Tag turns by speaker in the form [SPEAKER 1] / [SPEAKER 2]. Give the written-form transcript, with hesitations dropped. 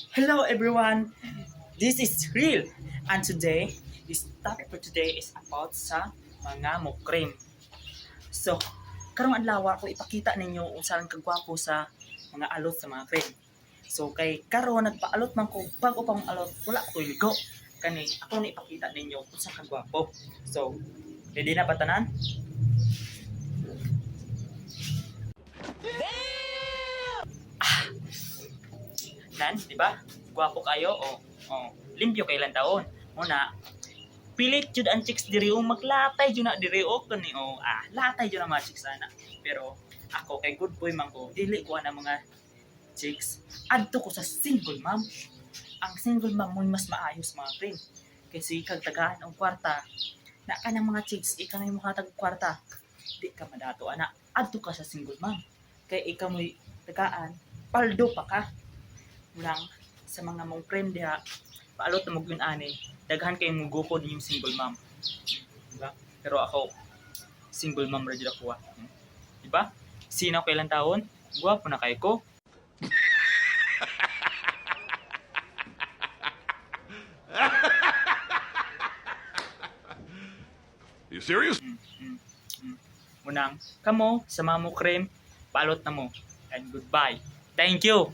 [SPEAKER 1] Hello everyone, this is Real and today, this topic for today is about sa mga mukrim. So, karong adlaw ako ipakita ninyo kung saan kagwapo sa mga alot sa mga cream. So, kay karon nagpaalot man ko bago pang alot, wala ko ligo. Kani ako na ipakita ninyo kung saan kagwapo. So, ready na patanan? Nan, di ba? Gwapo kayo o limpyo kay ilang taon. Muna, pilit jud ang chicks diri o maglatay jud na diri o kani latay jud na mga chicks ana. Pero ako kay good boy man ko, dili ko na mga chicks. Adto ko sa single mom. Ang single mom mo mas maayos mga friend. Kasi kag tagaan og kwarta, na kanang mga chicks ikaw may mukhatag kwarta. Di ka madato ana. Adto ka sa single mom. Kay ikaw mo'y tagaan, paldo pa ka lang sa mga mong friend diha paalot na mag ani daghan kay mugukod yung single mom, diba? Pero ako single mom ra jud ako, diba? Sino kailan taon, gwapo na kay ko.
[SPEAKER 2] You serious?
[SPEAKER 1] Munang kamo sa mga mo cream paalot na mo and goodbye, thank you.